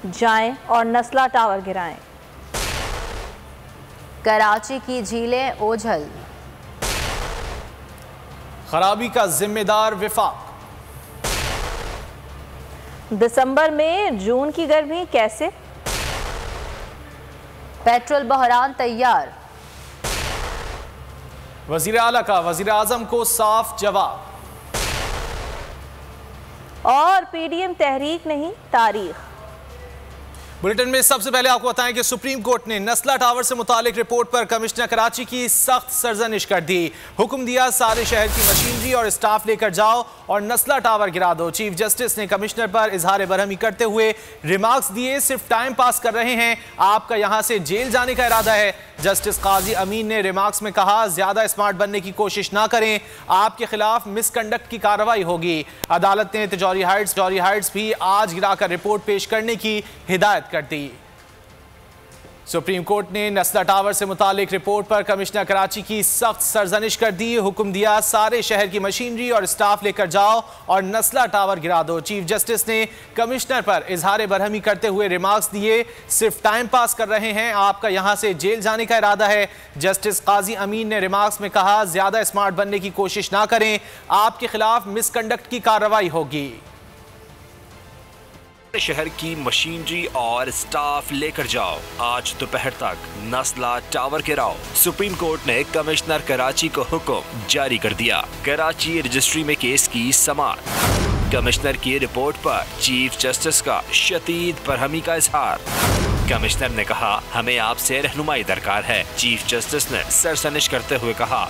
जाएं और नस्ला टावर गिराएं। कराची की झीलें ओझल, खराबी का जिम्मेदार विफाक। दिसंबर में जून की गर्मी कैसे? पेट्रोल बहरान तैयार, वजीर आला का वजीर आजम को साफ जवाब। और पीडीएम तहरीक नहीं तारीख। बुलेटिन में सबसे पहले आपको बताएं कि सुप्रीम कोर्ट ने नस्ला टावर से मुतालिक रिपोर्ट पर कमिश्नर कराची की सख्त सरजनिश कर दी। हुक्म दिया सारे शहर की मशीनरी और स्टाफ लेकर जाओ और नस्ला टावर गिरा दो। चीफ जस्टिस ने कमिश्नर पर इजहार बरहमी करते हुए रिमार्क्स दिए, सिर्फ टाइम पास कर रहे हैं, आपका यहां से जेल जाने का इरादा है। जस्टिस काजी अमीन ने रिमार्क्स में कहा, ज्यादा स्मार्ट बनने की कोशिश ना करें, आपके खिलाफ मिसकंडक्ट की कार्रवाई होगी। अदालत ने तिजौरी हाइट्स भी आज गिराकर रिपोर्ट पेश करने की हिदायत कर दी। सुप्रीम कोर्ट ने नस्ला टावर से मुतालिक रिपोर्ट पर कमिश्नर कराची की सख्त सरजनिश कर दी। हुक्म दिया सारे शहर की मशीनरी और स्टाफ लेकर जाओ और नस्ला टावर गिरा दो। चीफ जस्टिस ने कमिश्नर पर इजहार बरहमी करते हुए रिमार्क्स दिए, सिर्फ टाइम पास कर रहे हैं, आपका यहां से जेल जाने का इरादा है। जस्टिस काजी अमीन ने रिमार्क्स में कहा, ज्यादा स्मार्ट बनने की कोशिश ना करें, आपके खिलाफ मिसकंडक्ट की कार्रवाई होगी। शहर की मशीनरी और स्टाफ लेकर जाओ, आज दोपहर तक नस्ला टावर गिराओ। सुप्रीम कोर्ट ने कमिश्नर कराची को हुक्म जारी कर दिया। कराची रजिस्ट्री में केस की समाअत। कमिश्नर की रिपोर्ट पर चीफ जस्टिस का शदीद बरहमी का इजहार। कमिश्नर ने कहा, हमें आपसे रहनुमाई दरकार है। चीफ जस्टिस ने सरसनिश करते हुए कहा,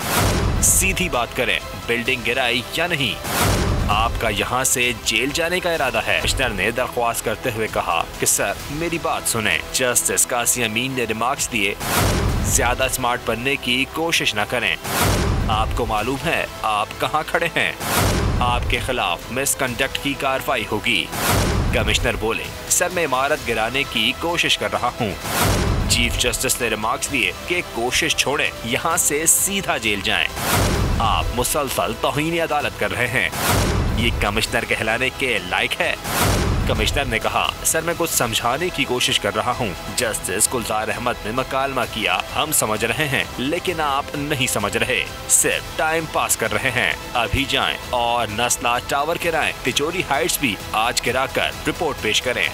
सीधी बात करें, बिल्डिंग गिराई या नहीं, आपका यहाँ से जेल जाने का इरादा है। कमिश्नर ने दरख्वास्त करते हुए कहा कि सर मेरी बात सुने। जस्टिस काजी अमीन ने रिमार्क्स दिए, ज्यादा स्मार्ट बनने की कोशिश न करें, आपको मालूम है आप कहाँ खड़े हैं, आपके खिलाफ मिसकंडक्ट की कार्रवाई होगी। कमिश्नर बोले, सर मैं इमारत गिराने की कोशिश कर रहा हूँ। चीफ जस्टिस ने रिमार्क्स दिए कि कोशिश छोड़ें, यहाँ से सीधा जेल जाएं। आप मुसलसल तौहीन अदालत कर रहे हैं, ये कमिश्नर कहलाने के लायक है। कमिश्नर ने कहा, सर मैं कुछ समझाने की कोशिश कर रहा हूँ। जस्टिस गुलजार अहमद ने मकालमा किया, हम समझ रहे हैं लेकिन आप नहीं समझ रहे, सिर्फ टाइम पास कर रहे हैं, अभी जाएं और नस्ला टावर गिराएं। तिजौरी हाइट्स भी आज गिराकर रिपोर्ट पेश करें।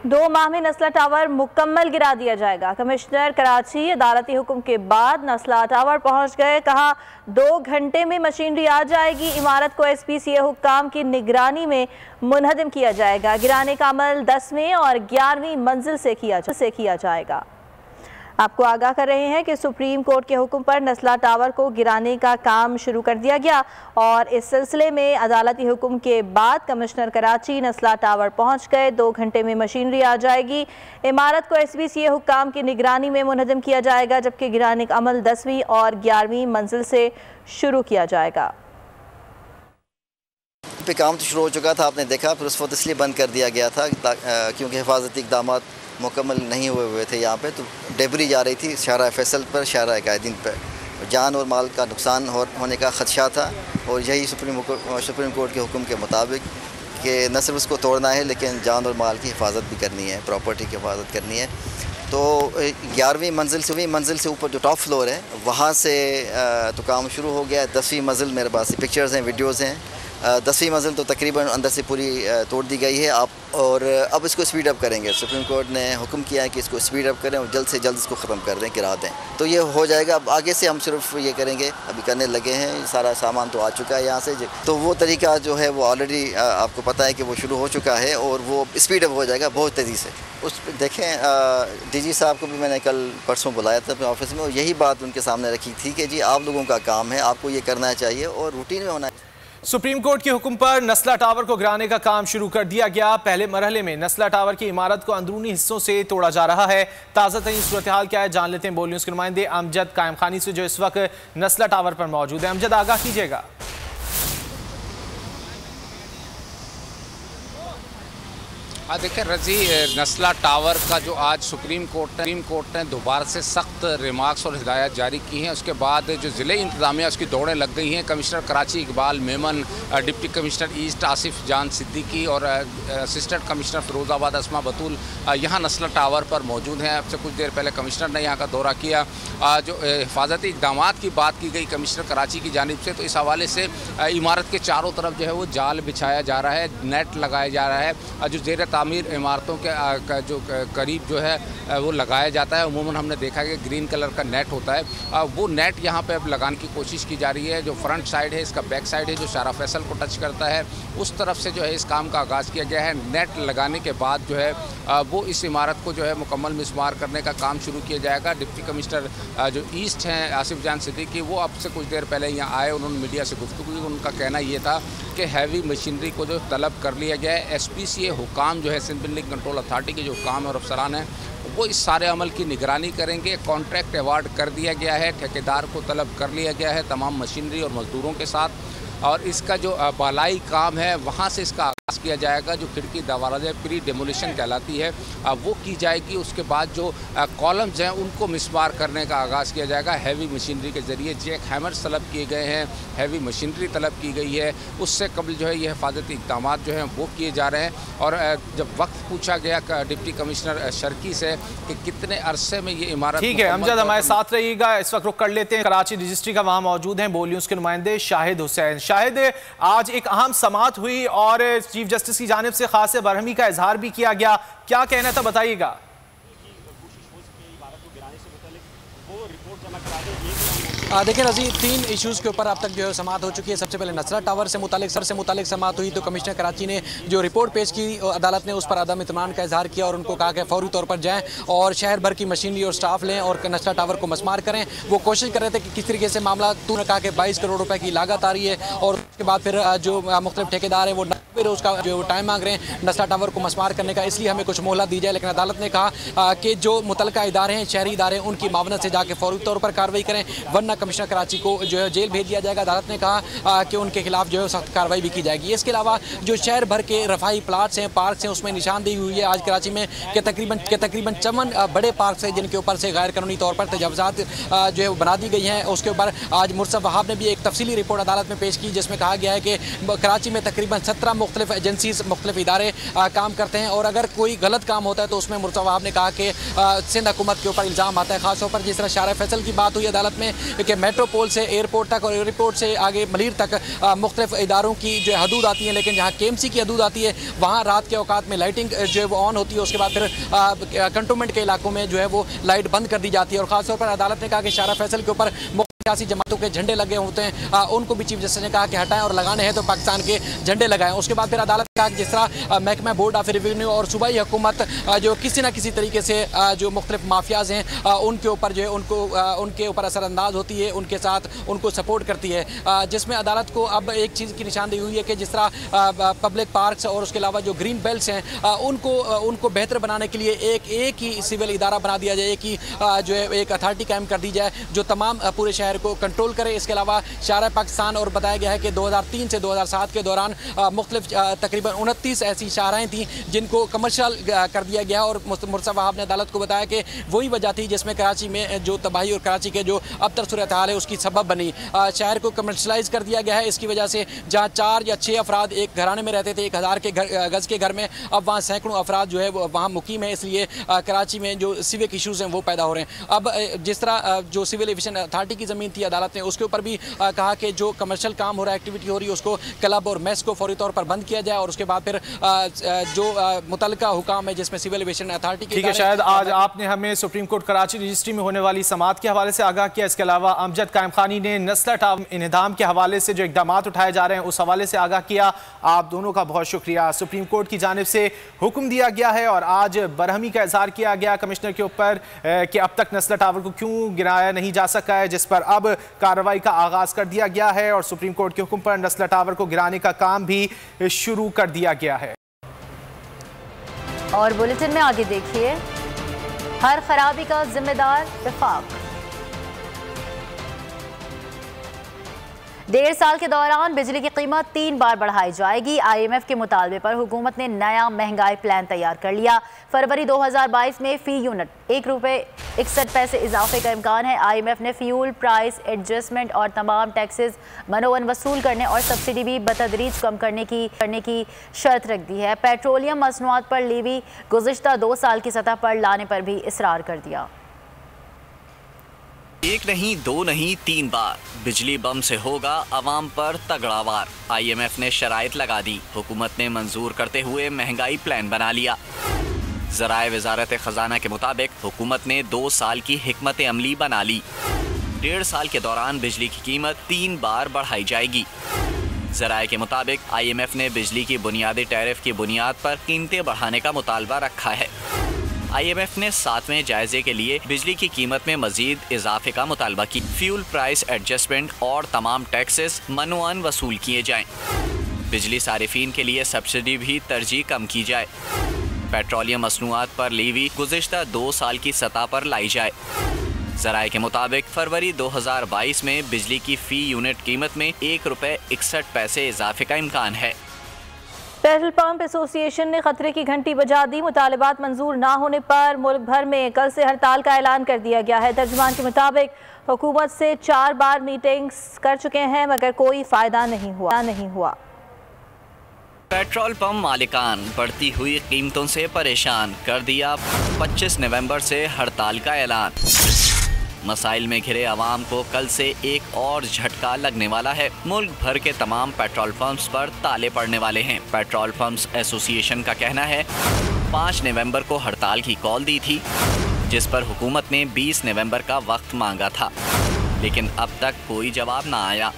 2 माह में नस्ला टावर मुकम्मल गिरा दिया जाएगा। कमिश्नर कराची अदालती हुक्म के बाद नस्ला टावर पहुंच गए, कहा 2 घंटे में मशीनरी आ जाएगी। इमारत को SPCA हुक्काम की निगरानी में मुनहदम किया जाएगा। गिराने का अमल 10वीं और 11वीं मंजिल से किया जाएगा। आपको आगाह कर रहे हैं कि सुप्रीम कोर्ट के हुक्म पर नस्ला टावर को गिराने का काम शुरू कर दिया गया और इस सिलसिले में अदालती हुक्म के बाद कमिश्नर कराची नस्ला टावर पहुंच गए। 2 घंटे में मशीनरी आ जाएगी। इमारत को SPCA हुक्काम की निगरानी में मुनहदम किया जाएगा, जबकि गिराने का अमल 10वीं और 11वीं मंजिल से शुरू किया जाएगा। पे काम तो शुरू हो चुका था, आपने देखा, फिर उस वक्त इसलिए बंद कर दिया गया था क्योंकि हिफाजती इक़दाम मुकम्मल नहीं हुए थे यहाँ पे, तो डेबरी जा रही थी शाहराह फैसल पर, शाहराह कायदीन पर, जान और माल का नुकसान होने का ख़दशा था। और यही सुप्रीम कोर्ट के हुक्म के मुताबिक कि न सिर्फ उसको तोड़ना है लेकिन जान और माल की हिफाजत भी करनी है, प्रॉपर्टी की हिफाजत करनी है। तो 11वीं मंजिल से ऊपर जो टॉप फ्लोर है वहाँ से तो काम शुरू हो गया है। 10वीं मंजिल मेरे पास पिक्चर्स हैं, वीडियोज़ हैं। 10वीं मंजिल तो तकरीबन अंदर से पूरी तोड़ दी गई है आप, और अब इसको स्पीड अप करेंगे। सुप्रीम कोर्ट ने हुक्म किया है कि इसको स्पीड अप करें और जल्द से जल्द इसको ख़त्म कर दें, गिरा दें, तो ये हो जाएगा। अब आगे से हम सिर्फ ये करेंगे, अभी करने लगे हैं, सारा सामान तो आ चुका है यहाँ से, तो वो तरीका जो है वो ऑलरेडी आपको पता है कि वो शुरू हो चुका है और वो स्पीड अप हो जाएगा बहुत तेज़ी से। उस देखें DG साहब को भी मैंने कल परसों बुलाया था अपने ऑफिस में और यही बात उनके सामने रखी थी कि जी आप लोगों का काम है, आपको ये करना चाहिए और रूटीन में होना है। सुप्रीम कोर्ट के हुक्म पर नस्ला टावर को गिराने का काम शुरू कर दिया गया। पहले मरहले में नस्ला टावर की इमारत को अंदरूनी हिस्सों से तोड़ा जा रहा है। ताज़ा तरीन सूरत हाल क्या है जान लेते हैं बोल न्यूज़ के नुमाइंदे अमजद कायम खानी से, जो इस वक्त नस्ला टावर पर मौजूद है। अमजद, आगाह कीजिएगा। देखिए रजी, नस्ला टावर का जो आज सुप्रीम कोर्ट ने दोबारा से सख्त रिमार्क्स और हिदायत जारी की हैं, उसके बाद जो ज़िले इंतज़ामिया उसकी दौड़ें लग गई हैं। Commissioner Karachi Iqbal Memon, deputy commissioner east Asif जान सिद्दीकी और असिस्टेंट कमिश्नर फिरोज़ाबाद अस्मा बतूल यहाँ नस्ला टावर पर मौजूद हैं। अब से कुछ देर पहले कमिश्नर ने यहाँ का दौरा किया। जो हिफाजती इक़दाम की बात की गई कमिश्नर कराची की जानिब से, तो इस हवाले से इमारत के चारों तरफ जो है वो जाल बिछाया जा रहा है, नेट लगाया जा रहा है। जो ज़ेर तामीर इमारतों के जो करीब जो है वो लगाया जाता है, उमूमन हमने देखा है कि ग्रीन कलर का नेट होता है, वो नेट यहाँ पे अब लगाने की कोशिश की जा रही है। जो फ्रंट साइड है, इसका बैक साइड है जो शारा फैसल को टच करता है, उस तरफ से जो है इस काम का आगाज़ किया गया है। नेट लगाने के बाद जो है वो इस इमारत को जो है मुकम्मल मिसमार करने का काम शुरू किया जाएगा। डिप्टी कमिश्नर जो ईस्ट हैं आसिफ जान सिद्दीकी, वो अब से कुछ देर पहले यहाँ आए, उन्होंने मीडिया से गुफ्तगू की। उनका कहना ये था कि हैवी मशीनरी को जो तलब कर लिया गया है। SPCA हुकाम जो है सिंध बिल्डिंग कंट्रोल अथॉरिटी के जो हुकाम और अफसरान हैं वो इस सारे अमल की निगरानी करेंगे। कॉन्ट्रैक्ट अवार्ड कर दिया गया है, ठेकेदार को तलब कर लिया गया है तमाम मशीनरी और मज़दूरों के साथ, और इसका जो बालाई काम है वहाँ से इसका आगाज़ किया जाएगा। जो खिड़की दरवाज़े प्री डेमोलिशन कहलाती है वो की जाएगी। उसके बाद जो कॉलम्स हैं उनको मिसमार करने का आगाज़ किया जाएगा। हैवी मशीनरी के ज़रिए जैक हैमर्स तलब किए गए हैं, हैवी मशीनरी तलब की गई है। उससे कबल जो है ये हिफाजती इक़दाम जो हैं वो किए जा रहे हैं। और जब वक्त पूछा गया डिप्टी कमिश्नर शर्की से कि कितने अरसे में ये इमारत, ठीक है अमजद हमारे साथ रहिएगा। इस वक्त रुक कर लेते हैं, कराची रजिस्ट्री का वहाँ मौजूद हैं बोल न्यूज़ के नुमाइंदे शाहिद हुसैन। शाहिद, आज एक अहम समाअत हुई और चीफ जस्टिस की जानिब से खास बरहमी का इजहार भी किया गया, क्या कहना था बताइएगा। देखिए रजी, 3 इश्यूज़ के ऊपर अब तक जो है समाअत हो चुकी है। सबसे पहले नस्ला टावर से मुतालिक समाअत हुई, तो कमिश्नर कराची ने जो रिपोर्ट पेश की अदालत ने उस पर अदम इत्मीनान का इजहार किया और उनको कहा कि फौरी तौर पर जाएँ और शहर भर की मशीनरी और स्टाफ लें और नस्ला टावर को मसमार करें। वो कोशिश कर रहे थे कि किस तरीके से मामला, तूने कहा कि 22 करोड़ रुपए की लागत आ रही है और उसके बाद फिर जो मुख्तलिफ ठेकेदार हैं वो फिर उसका जो टाइम मांग रहे हैं नस्ला टावर को मसमार करने का, इसलिए हमें कुछ मोहलत दी जाए। लेकिन अदालत ने कहा कि जो मुतलका इदारे हैं, शहरी इदारे, उनकी मावनत से जाके फौरी तौर पर कार्रवाई करें, वरना कमिश्नर कराची को जो है जेल भेज दिया जाएगा। अदालत ने कहा कि उनके खिलाफ जो है सख्त कार्रवाई भी की जाएगी। इसके अलावा जो शहर भर के रफाई प्लाट्स हैं, पार्क्स हैं, उसमें निशानदेही हुई है आज कराची में कि तकरीबन 54 बड़े पार्क्स हैं जिनके ऊपर से गैर कानूनी तौर पर तजावुज़ात जो है वो बना दी गई हैं। उसके ऊपर आज मुर्सद वहाब ने भी एक तफसीली रिपोर्ट अदालत में पेश की जिसमें कहा गया है कि कराची में तकरीबन 17 मुख्तलिफ एजेंसीज, मुख्तलिफ इदारे काम करते हैं और अगर कोई गलत काम होता है तो उसमें मुर्सद वहाब ने कहा कि सिंध हुकूमत के ऊपर इल्ज़ाम आता है। खासतौर पर जिस तरह शारा फैसल की बात हुई अदालत में कि मेट्रोपोल से एयरपोर्ट तक और एयरपोर्ट से आगे मलीर तक मुख्तलिफ इदारों की जो हदूद आती है, लेकिन जहाँ KMC की हदूद आती है वहाँ रात के औकात में लाइटिंग जो है वो ऑन होती है, उसके बाद फिर कंटोनमेंट के इलाकों में जो है वो लाइट बंद कर दी जाती है। और ख़ासतौर पर अदालत ने कहा कि शारा फैसल के ऊपर सियासी जमातों के झंडे लगे होते हैं, उनको भी चीफ जस्टिस ने कहा कि हटाएं और लगाने हैं तो पाकिस्तान के झंडे लगाएं। उसके बाद फिर अदालत ने कहा कि जिस तरह महकमा बोर्ड ऑफ रेवेन्यू और सूबाई हुकूमत जो किसी न किसी तरीके से जो मुख्तलिफ माफियाज हैं उनके ऊपर जो है उनके ऊपर असरअंदाज होती है, उनके साथ उनको सपोर्ट करती है, जिसमें अदालत को अब एक चीज़ की निशानदेही हुई है कि जिस तरह पब्लिक पार्क्स और उसके अलावा जो ग्रीन बेल्ट्स हैं उनको बेहतर बनाने के लिए एक ही सिविल इदारा बना दिया जाए, एक ही जो है एक अथॉरिटी कायम कर दी जाए जो तमाम पूरे शहर को कंट्रोल करे। इसके अलावा शारा पाकिस्तान और बताया गया है कि 2003 से 2007 के दौरान मुख्तलिफ तकरीबन 29 ऐसी शाराएँ थीं जिनको कमर्शियल कर दिया गया और मुर्सद वहाब ने अदालत को बताया कि वही वजह थी जिसमें कराची में जो तबाही और कराची के जो अबतर सूरत हाल है उसकी सबब बनी। शहर को कमर्शलाइज कर दिया गया है। इसकी वजह से जहाँ 4 या 6 अफराद एक घराने में रहते थे 1000 के गज़ के घर में, अब वहाँ सैकड़ों अफराद जो है वो वहाँ मुकीम है। इसलिए कराची में जो सिविक इशूज़ हैं वो पैदा हो रहे हैं। अब जिस तरह जो सिविल एविएशन अथॉरिटी की ज़मीन थी अदालत ने उसके ऊपर भी कहा कि जो कमर्शियल काम हो रहा है, एक्टिविटी हो रही है, उसको क्लब और मेस को फौरी तौर पर बंद किया जाए और उसके बाद फिर जो मुतल्लिका हुकाम है जिसमें सिविल एविएशन अथॉरिटी की। ठीक है, शायद आज आपने हमें सुप्रीम कोर्ट कराची रजिस्ट्री में होने वाली समाअत के हवाले से आगाह किया। इसके अलावा अमजद कायम खानी ने नस्ला टावर इन्हिदाम के हवाले से जो इक़दाम उठाए जा रहे हैं उस हवाले से आगाह किया। आप दोनों का बहुत शुक्रिया। सुप्रीम कोर्ट की जानिब से हुक्म दिया गया है और आज बरहमी का इजहार किया गया कमिश्नर के ऊपर कि अब तक नस्ला टावर को क्यों गिराया नहीं जा सका है, जिस पर अब कार्रवाई का आगाज कर दिया गया है और सुप्रीम कोर्ट के हुक्म पर नस्ला टावर को गिराने का काम भी शुरू कर दिया गया है। और बुलेटिन में आगे देखिए, हर खराबी का जिम्मेदार विफाक। 1.5 साल के दौरान बिजली की कीमत 3 बार बढ़ाई जाएगी। IMF के मुतालबे पर हुकूमत ने नया महंगाई प्लान तैयार कर लिया। फरवरी 2022 में फी यूनिट ₹1.61 इजाफे का इम्कान है। IMF ने फ्यूल प्राइस एडजस्टमेंट और तमाम टैक्सेस मनोवन वसूल करने और सब्सिडी भी बतदरीज कम करने की शर्त रख दी है। पेट्रोलियम मसनूआत पर लीवी गुज़िश्ता 2 साल की सतह पर लाने पर भी इसरार कर दिया। एक नहीं, दो नहीं, 3 बार बिजली बम से होगा अवाम पर तगड़ा वार। IMF ने शराइत लगा दी। हुकूमत ने मंजूर करते हुए महंगाई प्लान बना लिया। ज़राए वजारत खजाना के मुताबिक हुकूमत ने 2 साल की हिकमत अमली बना ली। 1.5 साल के दौरान बिजली की कीमत 3 बार बढ़ाई जाएगी। ज़राए के मुताबिक IMF ने बिजली की बुनियादी टैरिफ की बुनियाद पर कीमतें बढ़ाने का मुतालबा रखा है। IMF ने 7वें जायजे के लिए बिजली की कीमत में मजीद इजाफे का मुतालबा की। फ्यूल प्राइस एडजस्टमेंट और तमाम टैक्सेस मनोअन वसूल किए जाएं। बिजली सारिफीन के लिए सब्सिडी भी तरजीह कम की जाए। पेट्रोलियम मसनूआत पर लीवी गुज़िश्ता 2 साल की सतह पर लाई जाए। ज़राए के मुताबिक फरवरी 2022 में बिजली की फ़ी यूनिट कीमत में ₹1.61 इजाफे का इम्कान है। पेट्रोल पंप एसोसिएशन ने खतरे की घंटी बजा दी। मुतालिबात मंजूर ना होने पर मुल्क भर में कल से हड़ताल का ऐलान कर दिया गया है। तर्जुमान के मुताबिक हुकूमत से 4 बार मीटिंग्स कर चुके हैं मगर कोई फ़ायदा नहीं हुआ। पेट्रोल पंप मालिकान बढ़ती हुई कीमतों से परेशान, कर दिया 25 नवंबर से हड़ताल का ऐलान। मसाइल में घिरे अवाम को कल से एक और झटका लगने वाला है। मुल्क भर के तमाम पेट्रोल पंप्स पर ताले पड़ने वाले हैं। पेट्रोल पंप्स एसोसिएशन का कहना है 5 नवंबर को हड़ताल की कॉल दी थी, जिस पर हुकूमत ने 20 नवंबर का वक्त मांगा था, लेकिन अब तक कोई जवाब ना आया।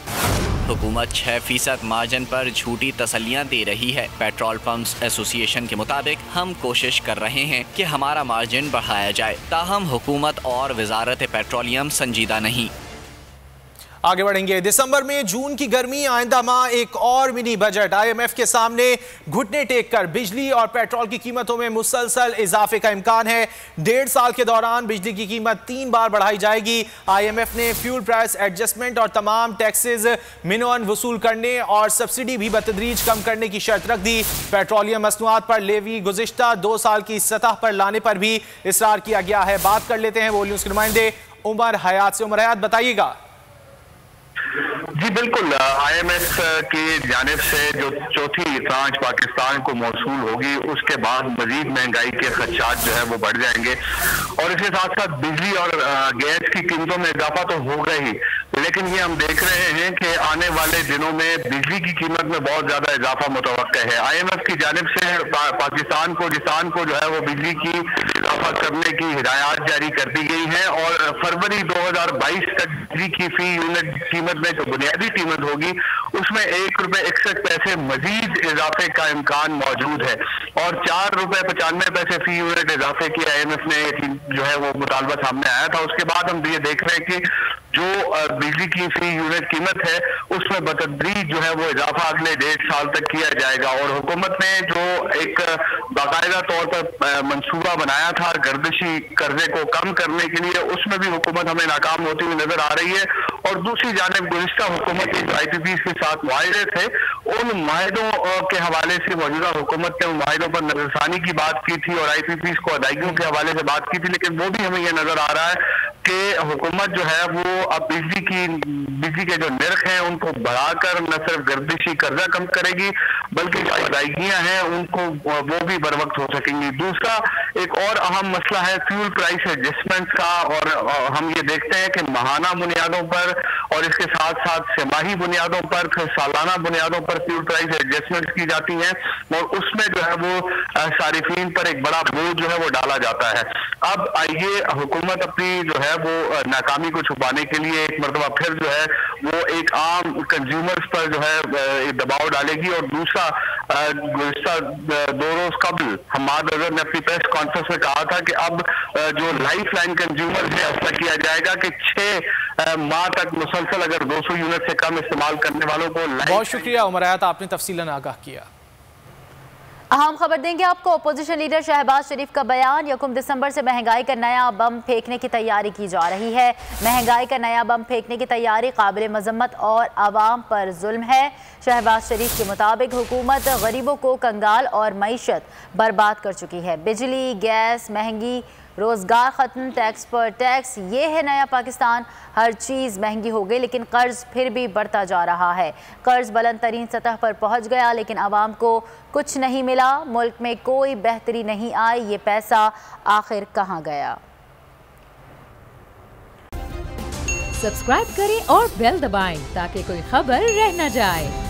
हुकूमत 6% मार्जिन पर झूठी तसल्लियां दे रही है। पेट्रोल पंप्स एसोसिएशन के मुताबिक हम कोशिश कर रहे हैं कि हमारा मार्जिन बढ़ाया जाए, ताहम हुकूमत और वजारत पेट्रोलियम संजीदा नहीं। आगे बढ़ेंगे। दिसंबर में जून की गर्मी, आइंदा माह एक और मिनी बजट। IMF के सामने घुटने टेक कर बिजली और पेट्रोल की कीमतों में मुसलसल इजाफे का इम्कान है। 1.5 साल के दौरान बिजली की कीमत 3 बार बढ़ाई जाएगी। IMF ने फ्यूल प्राइस एडजस्टमेंट और तमाम टैक्सेस मिनोअन वसूल करने और सब्सिडी भी बतदरीज कम करने की शर्त रख दी। पेट्रोलियम मसनूआत पर लेवी गुज़िश्ता 2 साल की सतह पर लाने पर भी इसरार किया गया है। बात कर लेते हैं वर्ल्ड न्यूज़ के नुमाइंदे उमर हयात से। उमर हयात, बताइएगा। जी बिल्कुल, IMF की जानिब से जो चौथी ट्रांच पाकिस्तान को मौसूल होगी, उसके बाद मजीद महंगाई के खर्चात जो है वो बढ़ जाएंगे और इसके साथ साथ बिजली और गैस की कीमतों में इजाफा तो होगा ही, लेकिन ये हम देख रहे हैं कि आने वाले दिनों में बिजली की कीमत में बहुत ज्यादा इजाफा मुतवक्का है। IMF की जानिब से पाकिस्तान को जो है वो बिजली की इजाफा करने की हिदायत जारी कर दी गई है और फरवरी 2022 तक बिजली की फी यूनिट कीमत में जो बुनियादी कीमत होगी उसमें ₹1.61 मजीद इजाफे का इम्कान मौजूद है और ₹4.95 फी यूनिट इजाफे की IMF ने जो है वो मुतालबा सामने आया था। उसके बाद हम ये देख रहे हैं कि जो बिजली की फी यूनिट कीमत है उसमें बतदरीज जो है वो इजाफा अगले 1.5 साल तक किया जाएगा और हुकूमत ने जो एक बाकायदा तौर पर मंसूबा बनाया था गर्दिशी कर्जे को कम करने के लिए, उसमें भी हुकूमत हमें नाकाम होती हुई नजर आ रही है। और दूसरी जानिब गुज़िश्ता हुकूमत के IPPs के साथ मुआहदे थे, उन मुआहदों के हवाले से मौजूदा हुकूमत ने उन मुआहदों पर नजरसानी की बात की थी और IPPs को अदायगियों के हवाले से बात की थी, लेकिन वो भी हमें यह नजर आ रहा है कि हुकूमत जो है वो अब बिजली के जो निर्ख हैं उनको बढ़ाकर न सिर्फ गर्दिशी कर्जा कम करेगी बल्कि जो अदायगियां हैं उनको वो भी बर वक्त हो सकेंगी। दूसरा एक और अहम मसला है फ्यूल प्राइस एडजस्टमेंट का और हम ये देखते हैं कि माहाना बुनियादों पर और इसके साथ साथ छमाही बुनियादों पर फिर सालाना बुनियादों पर फ्यूल प्राइस एडजस्टमेंट की जाती है और उसमें जो है वो सारिफीन पर एक बड़ा बोझ जो है वो डाला जाता है। अब आइए हुकूमत अपनी जो है वो नाकामी को छुपाने के लिए एक मरतबा फिर जो है वो एक आम कंज्यूमर्स पर जो है दबाव डालेगी और दूसरा गुज़िश्ता 2 रोज कबल हमाद अजहर ने अपनी प्रेस कॉन्फ्रेंस में कहा था कि अब जो लाइफ लाइन कंज्यूमर है ऐसा किया जाएगा कि 6 माह तक मुसलसल अगर 200 यूनिट से कम इस्तेमाल करने वालों को। बहुत शुक्रिया उमर हयात, आपने तफसीलन आगाह किया। अहम खबर देंगे आपको। अपोजिशन लीडर शहबाज शरीफ का बयान, 1 दिसंबर से महंगाई का नया बम फेंकने की तैयारी की जा रही है। महंगाई का नया बम फेंकने की तैयारी काबिल मजम्मत और आवाम पर जुल्म है। शहबाज शरीफ के मुताबिक हुकूमत गरीबों को कंगाल और मईशत बर्बाद कर चुकी है। बिजली गैस महंगी, रोज़गार ख़त्म, टैक्स पर टैक्स, ये है नया पाकिस्तान। हर चीज़ महंगी हो गई लेकिन कर्ज फिर भी बढ़ता जा रहा है। कर्ज बुलंद तरीन सतह पर पहुंच गया लेकिन आवाम को कुछ नहीं मिला। मुल्क में कोई बेहतरी नहीं आई। ये पैसा आखिर कहां गया? सब्सक्राइब करें और बेल दबाएं ताकि कोई खबर रह न जाए।